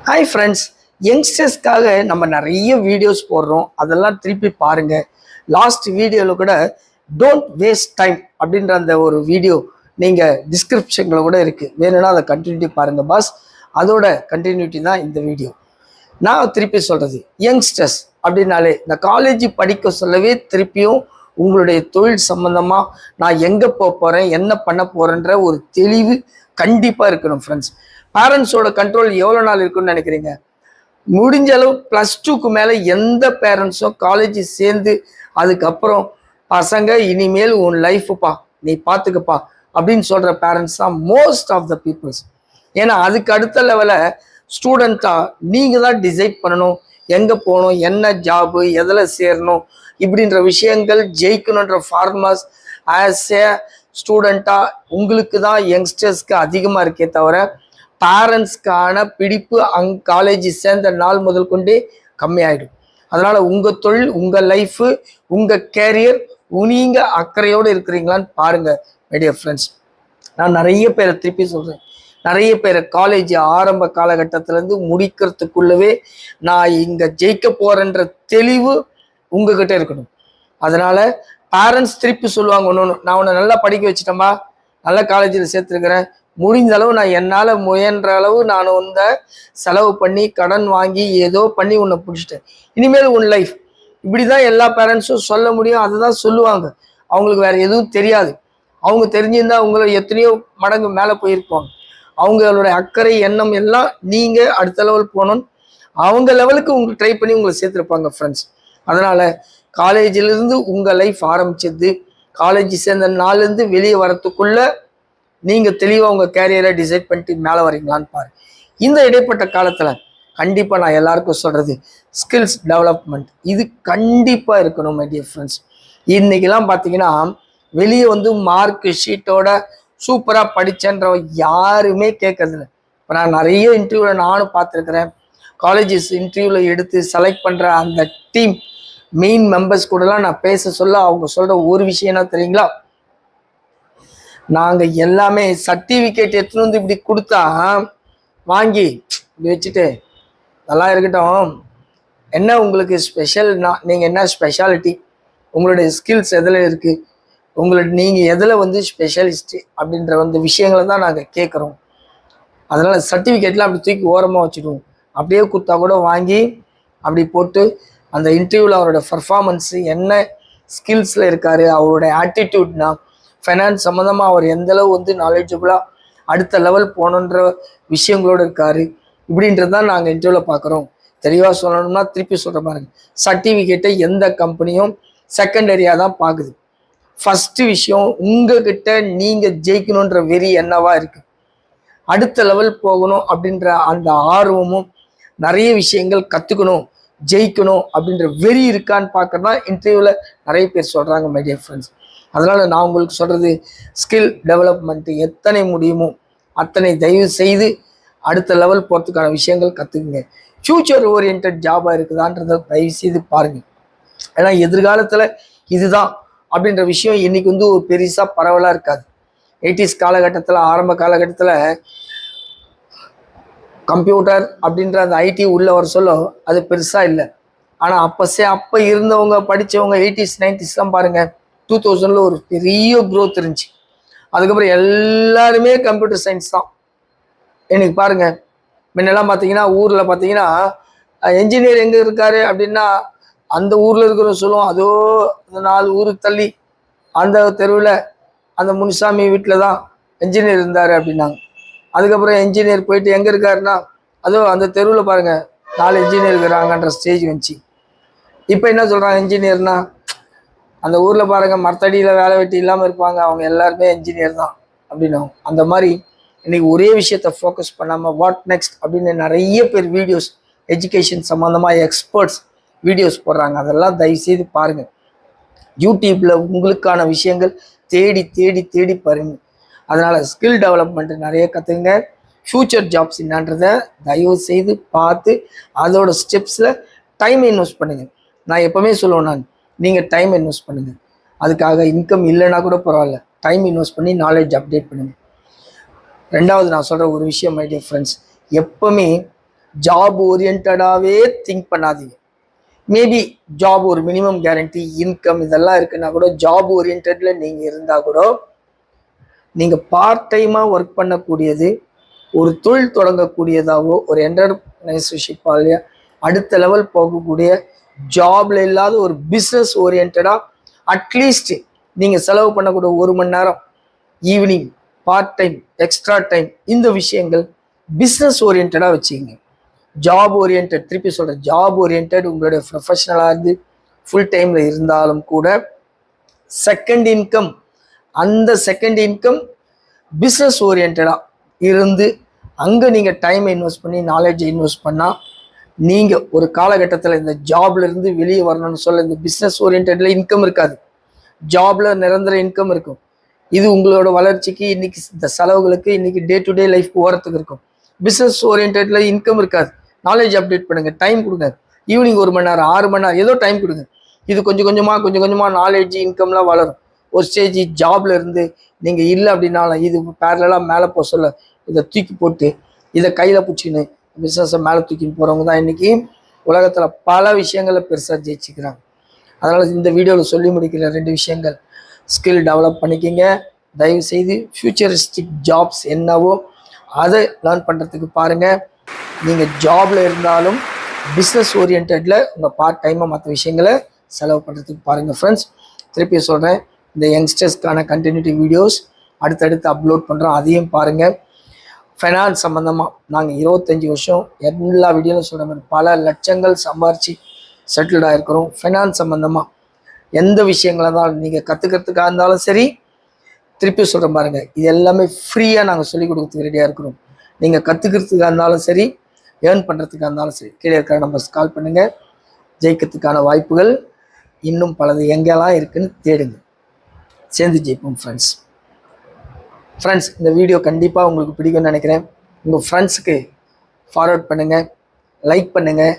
Hi friends, யங்ஸ்டர்ஸ்க்காக நம்ம நிறைய videos போடுறோம். அதெல்லாம் திருப்பி பாருங்க. லாஸ்ட் வீடியோவில் கூட டோன்ட் வேஸ்ட் டைம் அப்படின்ற அந்த ஒரு வீடியோ நீங்கள் டிஸ்கிரிப்ஷனில் கூட இருக்குது. வேணும்னா அதை கண்டினியூட்டி பாருங்கள் பாஸ். அதோட கண்டினியூட்டி தான் இந்த வீடியோ. நான் திருப்பி சொல்கிறது, யங்ஸ்டர்ஸ் அப்படின்னாலே இந்த காலேஜ் படிக்க சொல்லவே திருப்பியும் உங்களுடைய தொழில் சம்மந்தமாக நான் எங்கே போக போகிறேன், என்ன பண்ண போகிறேன்ற ஒரு தெளிவு கண்டிப்பாக இருக்கணும் ஃப்ரெண்ட்ஸ். பேரண்ட்ஸோட கண்ட்ரோல் எவ்வளோ நாள் இருக்குன்னு நினைக்கிறீங்க? முடிஞ்ச அளவு +2க்கு மேலே எந்த பேரண்ட்ஸும் காலேஜ் சேர்ந்து அதுக்கப்புறம் பசங்க இனிமேல் உன் லைஃப்புப்பா நீ பார்த்துக்கப்பா அப்படின்னு சொல்கிற பேரண்ட்ஸ் தான் மோஸ்ட் ஆஃப் த பீப்புள்ஸ். ஏன்னா அதுக்கு அடுத்த லெவலில் ஸ்டூடெண்ட்டாக நீங்கள் தான் டிசைட் பண்ணணும், எங்கே போகணும், என்ன ஜாபு, எதில் சேரணும், இப்படின்ற விஷயங்கள் ஜெயிக்கணுன்ற ஃபார்முலாஸ் ஆஸ் ஏ ஸ்டூடெண்ட்டாக உங்களுக்கு தான் யங்ஸ்டர்ஸ்க்கு அதிகமாக இருக்கே தவிர பேரண்ட்ஸ்க்கான பிடிப்பு காலேஜ் சேர்ந்த நாள் முதல் கொண்டே கம்மியாயிடும். அதனால் உங்கள் தொழில், உங்கள் லைஃபு, உங்கள் கேரியர் நீங்கள் அக்கறையோடு இருக்கிறீங்களான்னு பாருங்கள் மை டியர் ஃப்ரெண்ட்ஸ். நான் நிறைய பேரை திருப்பி சொல்கிறேன், நிறைய பேரை காலேஜ் ஆரம்ப காலகட்டத்திலேருந்து முடிக்கிறதுக்குள்ளவே நான் இங்கே ஜெயிக்க போகிறேன்ற தெளிவு உங்ககிட்ட இருக்கணும். அதனால் பேரண்ட்ஸ் திருப்பி சொல்லுவாங்க, ஒன்று நான் உன்னை நல்லா படிக்க வச்சுட்டேன்பா, நல்ல காலேஜில் சேர்த்துருக்கிறேன், முடிஞ்ச அளவு நான் என்னால் முயன்ற அளவு நான் செலவு பண்ணி கடன் வாங்கி ஏதோ பண்ணி உன்னை பிடிச்சிட்டேன், இனிமேல் உன் லைஃப் இப்படி தான் எல்லா பேரண்ட்ஸும் சொல்ல முடியும். அதை தான் சொல்லுவாங்க. அவங்களுக்கு வேறு எதுவும் தெரியாது. அவங்க தெரிஞ்சிருந்தால் அவங்கள எத்தனையோ மடங்கு மேலே போயிருப்பாங்க. அவங்களோட அக்கறை எண்ணம் எல்லாம் நீங்கள் அடுத்த லெவல் போகணும்னு அவங்க லெவலுக்கு உங்களுக்கு ட்ரை பண்ணி உங்களை சேர்த்துருப்பாங்க ஃப்ரெண்ட்ஸ். அதனால் காலேஜிலேருந்து உங்கள் லைஃப் ஆரம்பிச்சது, காலேஜ் சேர்ந்த நாள்லேருந்து வெளியே வரத்துக்குள்ளே நீங்கள் தெளிவாக உங்கள் கேரியரை டிசைட் பண்ணிட்டு மேலே வரீங்களான்னு பாருங்கள். இந்த இடைப்பட்ட காலத்தில் கண்டிப்பாக நான் எல்லாருக்கும் சொல்கிறது, ஸ்கில்ஸ் டெவலப்மெண்ட் இது கண்டிப்பாக இருக்கணும் மை டியர் ஃப்ரெண்ட்ஸ். இன்றைக்கெல்லாம் பார்த்தீங்கன்னா வெளியே மார்க் ஷீட்டோட சூப்பராக படித்தேன்ற யாருமே கேட்கறதில்ல. இப்போ நான் நிறைய இன்டர்வியூவில் நானும் பார்த்துருக்குறேன். காலேஜஸ் இன்டர்வியூவில் எடுத்து செலக்ட் பண்ணுற அந்த டீம் மெயின் மெம்பர்ஸ் கூடலாம் நான் பேச சொல்ல அவங்க சொல்கிற ஒரு விஷயம் என்ன தெரியுங்களா? நாங்கள் எல்லாமே சர்டிஃபிகேட் எடுத்துன்னு இப்படி கொடுத்தா வாங்கி இப்படி வச்சுட்டு நல்லா இருக்கட்டும், என்ன உங்களுக்கு ஸ்பெஷல்னா நீங்கள் என்ன ஸ்பெஷாலிட்டி, உங்களுடைய ஸ்கில்ஸ் எதில் இருக்குது, நீங்கள் எதில் ஸ்பெஷலிஸ்ட்டு அப்படின்ற விஷயங்களை தான் நாங்கள் கேட்குறோம். அதனால் சர்டிஃபிகேட்லாம் அப்படி தூக்கி ஓரமாக வச்சுடுவோம். அப்படியே கொடுத்தா கூட வாங்கி அப்படி போட்டு அந்த இன்டர்வியூவில் அவரோட பர்ஃபார்மன்ஸு என்ன ஸ்கில்ஸில் இருக்கார், அவரோட ஆட்டிடியூட்னா, ஃபைனான்ஸ் சம்மந்தமாக அவர் எந்தளவு நாலேஜபுளாக அடுத்த லெவல் போகணுன்ற விஷயங்களோடு இருக்கார், இப்படின்றது தான் நாங்கள் இன்டர்வியூவில் பார்க்குறோம். தெளிவாக சொல்லணும்னா திருப்பி சொல்கிற பாருங்க, சர்டிஃபிகேட்டை எந்த கம்பெனியும் செகண்டரியாக தான் பார்க்குது. ஃபஸ்ட்டு விஷயம் உங்ககிட்ட நீங்கள் ஜெயிக்கணுன்ற வெறி என்னவா இருக்குது, அடுத்த லெவல் போகணும் அப்படின்ற அந்த ஆர்வமும், நிறைய விஷயங்கள் கற்றுக்கணும், ஜெயிக்கணும் அப்படின்ற வெறி இருக்கான்னு பார்க்குறதா இன்டர்வியூவில் நிறைய பேர் சொல்கிறாங்க மை டியர் ஃப்ரெண்ட்ஸ். அதனால் நான் உங்களுக்கு சொல்கிறது, ஸ்கில் டெவலப்மெண்ட்டு எத்தனை முடியுமோ அத்தனை தயவு செய்து அடுத்த லெவல் போகிறதுக்கான விஷயங்கள் கற்றுக்குங்க. ஃப்யூச்சர் ஓரியன்ட் ஜாபாக இருக்குதான்றதை தயவு செய்து பாருங்கள். ஏன்னா எதிர்காலத்தில் இதுதான் அப்படின்ற விஷயம் இன்றைக்கி ஒரு பெருசாக பரவலாக இருக்காது. 80s காலகட்டத்தில், ஆரம்ப காலகட்டத்தில் கம்ப்யூட்டர் அப்படின்ற அந்த ஐடி உள்ளே வர சொல்ல அது பெருசாக இல்லை. ஆனால் அப்போ இருந்தவங்க படித்தவங்க 80s 90sலாம் பாருங்கள், 2000 ஒரு பெரிய க்ரோத் இருந்துச்சு. அதுக்கப்புறம் எல்லாருமே கம்ப்யூட்டர் சயின்ஸ் தான். எனக்கு பாருங்கள், முன்னெல்லாம் பார்த்தீங்கன்னா ஊரில் பார்த்தீங்கன்னா என்ஜினியர் எங்கே இருக்காரு அப்படின்னா அந்த ஊரில் இருக்கிறவங்க சொல்லுவோம், அதோ அந்த 4 ஊருக்கு தள்ளி அந்த தெருவில் அந்த முனிசாமி வீட்டில் தான் என்ஜினியர் இருந்தார் அப்படின்னாங்க. அதுக்கப்புறம் என்ஜினியர் போயிட்டு எங்கே இருக்காருன்னா அதோ அந்த தெருவில் பாருங்கள் 4 என்ஜினியர் இருக்கிறாங்கன்ற ஸ்டேஜ் வந்துச்சு. இப்போ என்ன சொல்கிறாங்க, என்ஜினியர்னா அந்த ஊரில் பாருங்கள் மரத்தடியில் வேலை வெட்டி இல்லாமல் இருப்பாங்க, அவங்க எல்லாருமே என்ஜினியர் தான் அப்படின்னாங்க. அந்த மாதிரி இன்றைக்கி ஒரே விஷயத்தை ஃபோக்கஸ் பண்ணாமல் வாட் நெக்ஸ்ட் அப்படின்னு நிறைய பேர் வீடியோஸ் எஜுகேஷன் சம்மந்தமாக எக்ஸ்பர்ட்ஸ் வீடியோஸ் போடுறாங்க. அதெல்லாம் தயவுசெய்து பாருங்கள். யூடியூப்பில் உங்களுக்கான விஷயங்கள் தேடி தேடி தேடி பாருங்கள். அதனால் ஸ்கில் டெவலப்மெண்ட்டு நிறைய கற்றுங்க. ஃப்யூச்சர் ஜாப்ஸ் என்னன்றதை தயவு செய்து பார்த்து அதோட ஸ்டெப்ஸில் டைம் இன்வெஸ்ட் பண்ணுங்கள். நான் எப்போவுமே சொல்லுவேன், நீங்கள் டைம் இன்வெஸ்ட் பண்ணுங்கள். அதுக்காக இன்கம் இல்லைன்னா கூட பரவாயில்ல, டைம் இன்வெஸ்ட் பண்ணி நாலேஜ் அப்டேட் பண்ணுங்கள். ரெண்டாவது நான் சொல்கிற ஒரு விஷயம் மை டியர் ஃப்ரெண்ட்ஸ், எப்போவுமே ஜாப் ஓரியன்டாவே திங்க் பண்ணாதீங்க. மேபி ஜாப் ஒரு மினிமம் கேரண்டி இன்கம் இதெல்லாம் இருக்குன்னா கூட ஜாப் ஓரியன்டில் நீங்கள் இருந்தால் கூட நீங்கள் பார்ட் டைமாக ஒர்க் பண்ணக்கூடியது ஒரு தொழில் தொடங்கக்கூடியதாகவோ ஒரு என்டர்பிரைனர்ஷிப்பாலேயே அடுத்த லெவல் போகக்கூடிய ஜாப்ல இல்லாத ஒரு பிஸ்னஸ் ஓரியன்டாக அட்லீஸ்ட் நீங்கள் செலவு பண்ணக்கூடிய 1 மணி நேரம் evening part time extra time இந்த விஷயங்கள் பிஸ்னஸ் ஓரியன்டாக வச்சுக்கிங்க. ஜாப் ஓரியன்ட், திருப்பி சொல்கிறேன், ஜாப் ஓரியன்ட் உங்களுடைய ப்ரொஃபஷனலாக இருந்து ஃபுல் டைமில் இருந்தாலும் கூட செகண்ட் இன்கம், அந்த செகண்ட் இன்கம் பிஸ்னஸ் ஓரியன்டாக இருந்து அங்கே நீங்கள் டைமை இன்வெஸ்ட் பண்ணி நாலேஜை இன்வெஸ்ட் பண்ணால் நீங்கள் ஒரு காலகட்டத்தில் இந்த ஜாப்லேருந்து வெளியே வரணும்னு சொல்ல இந்த பிஸ்னஸ் ஓரியன்டில் இன்கம் இருக்காது, ஜாபில் நிரந்தர இன்கம் இருக்கும். இது உங்களோட வளர்ச்சிக்கு இன்னைக்கு இந்த செலவுகளுக்கு இன்னைக்கு டே டு டே லைஃப் போகிறதுக்கு இருக்கும். பிஸ்னஸ் ஓரியன்டில் இன்கம் இருக்காது. நாலேஜ் அப்டேட் பண்ணுங்கள், டைம் கொடுங்க, ஈவினிங் 1 மணி நேரம் 6 மணி நேரம் ஏதோ டைம் கொடுங்க. இது கொஞ்சம் கொஞ்சமாக நாலேஜ் இன்கம்லாம் வளரும். ஒரு ஸ்டேஜ் ஜாப்ல இருந்து நீங்கள் இல்லை அப்படின்னாலும் இது பேரலாக மேலே போக சொல்ல இதை தூக்கி போட்டு இதை கையில் பிடிச்சின்னு பிஸ்னஸை மேலே தூக்கின்னு போகிறவங்க தான் இன்றைக்கி உலகத்தில் பல விஷயங்களை பெருசாக ஜெயிச்சுக்கிறாங்க. அதனால் இந்த வீடியோவில் சொல்லி முடிக்கிற 2 விஷயங்கள், ஸ்கில் டெவலப் பண்ணிக்கிங்க. தயவுசெய்து ஃபியூச்சரிஸ்டிக் ஜாப்ஸ் என்னவோ அதை லேர்ன் பண்ணுறதுக்கு பாருங்கள். நீங்கள் ஜாபில் இருந்தாலும் பிஸ்னஸ் ஓரியன்டில் உங்கள் பார்ட் டைமாக மற்ற விஷயங்களை செலவு பண்ணுறதுக்கு பாருங்கள். ஃப்ரெண்ட்ஸ், திருப்பி சொல்கிறேன், இந்த யங்ஸ்டர்ஸ்க்கான கண்டினியூட்டி வீடியோஸ் அடுத்தடுத்து அப்லோட் பண்ணுறோம், அதையும் பாருங்கள். ஃபைனான்ஸ் சம்மந்தமாக நாங்கள் 25 வருஷம் எல்லா வீடியோவும் சொல்கிற மாதிரி பல லட்சங்கள் சம்பாரித்து செட்டில்டாக இருக்கிறோம். ஃபைனான்ஸ் சம்மந்தமாக எந்த விஷயங்களாக இருந்தாலும் நீங்கள் கற்றுக்கிறதுக்காக இருந்தாலும் சரி, திருப்பி சொல்கிற பாருங்கள், இது எல்லாமே ஃப்ரீயாக நாங்கள் சொல்லிக் கொடுக்கறதுக்கு ரெடியாக இருக்கிறோம். நீங்கள் கற்றுக்கிறதுக்காக இருந்தாலும் சரி, ஏர்ன் பண்ணுறதுக்காக இருந்தாலும் சரி, கீழே இருக்கிற நம்பர்ஸ் கால் பண்ணுங்கள். ஜெயிக்கிறதுக்கான வாய்ப்புகள் இன்னும் பலது எங்கெல்லாம் இருக்குன்னு தேடுங்க, சேர்ந்து ஜெயிப்போம் ஃப்ரெண்ட்ஸ். இந்த வீடியோ கண்டிப்பாக உங்களுக்கு பிடிக்கும்னு நினைக்கிறேன். உங்கள் ஃப்ரெண்ட்ஸுக்கு ஃபார்வர்ட் பண்ணுங்கள், லைக் பண்ணுங்கள்,